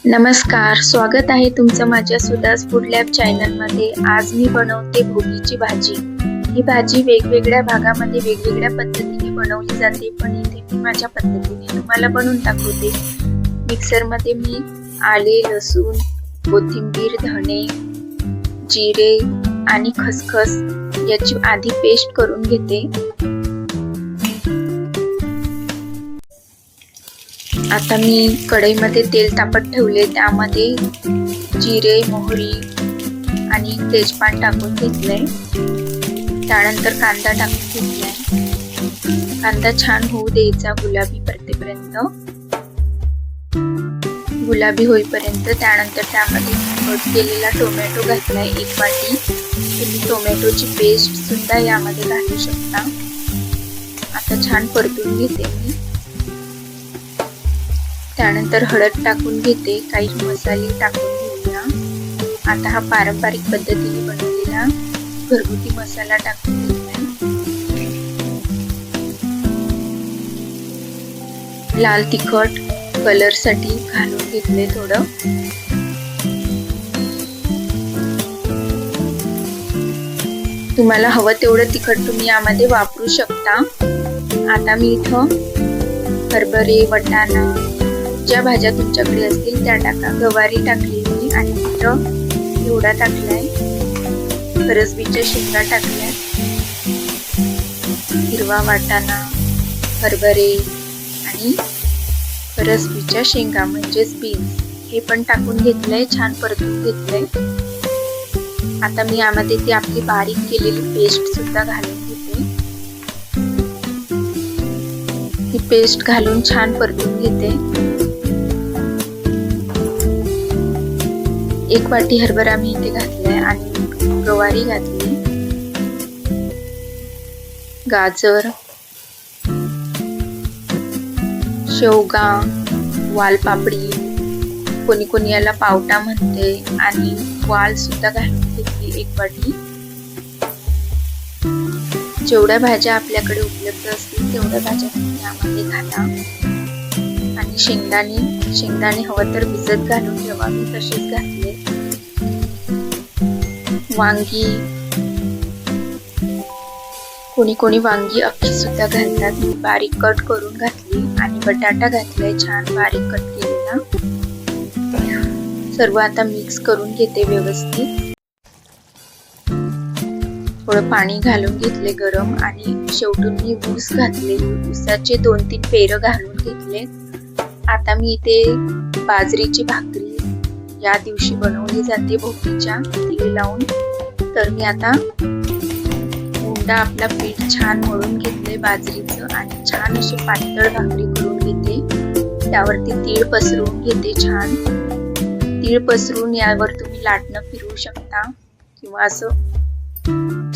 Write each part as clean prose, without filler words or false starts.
नमस्कार, स्वागत आहे तुमचं माझ्या सुदास फूड लॅब चॅनलमध्ये. आज मी बनवते भोगीची भाजी. ही भाजी वेगवेगळ्या भागामध्ये वेगवेगळ्या पद्धतीने बनवली जाते, पण इथे मी माझ्या पद्धतीने तुम्हाला बनवून दाखवते. मिक्सरमध्ये मी आले, लसूण, कोथिंबीर, धणे, जिरे आणि खसखस याची आधी पेस्ट करून घेते. आता मी कढईमध्ये तेल तापत ठेवले, त्यामध्ये जिरे, मोहरी आणि तेजपान टाकून घेतले. त्यानंतर कांदा टाकून घेतलाय. कांदा छान होऊ द्यायचा, गुलाबी परतेपर्यंत, गुलाबी होईपर्यंत. त्यानंतर त्यामध्ये कट केलेला टोमॅटो घातलाय 1 वाटी. तुम्ही टोमॅटोची पेस्ट सुद्धा यामध्ये घालू शकता. आता छान परतून घेते मी. त्यानंतर हळद टाकून घेते, काही मसाले टाकून घेऊया. आता हा पारंपरिक पद्धतीने बनवलेला घरगुती मसाला टाकून घेतलाय. लाल तिखट कलर साठी घालून घेतले थोडं. तुम्हाला हवं तेवढं तिखट तुम्ही यामध्ये वापरू शकता. आता मी इथं हरभरे, वाटाणा, ज्या भाज्या तुमच्याकडे असतील त्या टाका. गवारी टाकली मी आणि इथं एवढा टाकलाय. फरसबीच्या शेंगा टाकल्या, हिरवा वाटाणा, हरभरे आणि फरसबीच्या शेंगा म्हणजेच बीन्स हे पण टाकून घेतलंय. छान परतून घेतलंय. आता मी यामध्ये ती आपली बारीक केलेली पेस्ट सुद्धा घालून घेते. ही पेस्ट घालून छान परतून घेते. 1 वाटी हरभरा मी इथे घातलाय आणि गवारी घातली, गाजर, शेवगा, वालपापडी, कोणी कोणी याला पावटा म्हणते, आणि वाल सुद्धा घालून घेतली 1 वाटी. जेवढ्या भाज्या आपल्याकडे उपलब्ध असतील तेवढ्या भाज्या तुम्ही यामध्ये घाला. आणि शेंगदाणे हवं तर भिजत घालून ठेवा, मी तसेच घातले. वांगी, कोणी कोणी वांगी अख्खी सुद्धा घालतात, मी बारीक कट करून घातली. आणि बटाटा घातलाय छान बारीक कट केलेला. सर्व आता मिक्स करून घेते व्यवस्थित. थोडं पाणी घालून घेतले गरम, आणि शेवटून मी ऊस घातले. ऊसाचे 2-3 पेरं घालून घेतले. आता मी इथे बाजरीची भाकरी या दिवशी बनवली जाते भोगीच्या, तीळ लावून. तर मी आता उंडा आपला पीठ छान मळून घेतले बाजरीचं, आणि छान अशी पातळ भाकरी करून घेते. त्यावरती तीळ पसरवून घेते. छान तीळ पसरून यावर तुम्ही लाटणं फिरवू शकता, किंवा असं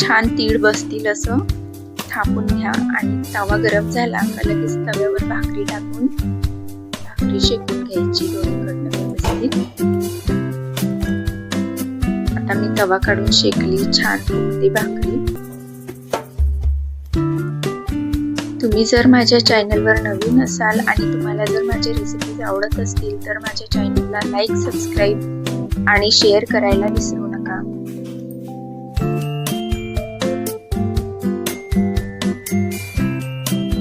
छान तीळ बसतील असं थापून घ्या. आणि तवा गरम झाला का लगेच तव्यावर भाकरी टाकून भाकरी शेकून घ्यायची दोन्हीकडनं व्यवस्थित. आता मी तवा काढून शेकली, छान फुगते भाकरी. तुम्ही जर माझ्या चॅनलवर नवीन असाल आणि तुम्हाला जर माझे रेसिपीज आवडत असतील तर माझ्या चॅनलला लाईक, सबस्क्राईब आणि शेअर करायला विसरू नका.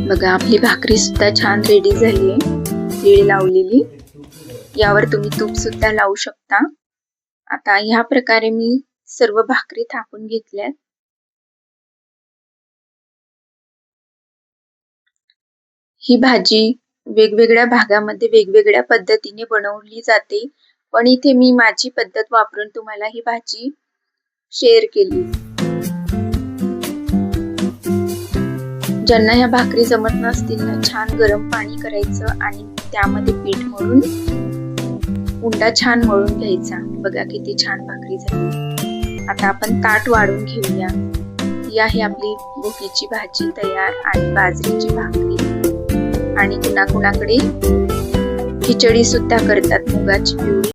बघा, आपली भाकरी सुद्धा छान रेडी झाली आहे, तीळ लावलेली. यावर तुम्ही तूप सुद्धा लावू शकता. आता ह्या प्रकारे मी सर्व भाकरी थापून घेतल्यात. ही भाजी वेगवेगळ्या भागामध्ये वेगवेगळ्या पद्धतीने बनवली जाते, पण इथे मी माझी पद्धत वापरून तुम्हाला ही भाजी शेअर केली. ज्यांना ह्या भाकरी जमत नसतील ना, छान गरम पाणी करायचं आणि त्यामध्ये पीठ मळून उंडा छान मळून घ्यायचा. बघा किती छान भाकरी झाली. आता आपण ताट वाढून घेऊया. ही आहे आपली भोगीची भाजी तयार, आणि बाजरीची भाकरी. आणि कुणाकुणाकडे खिचडी सुद्धा करतात, मुगाची पिवळी.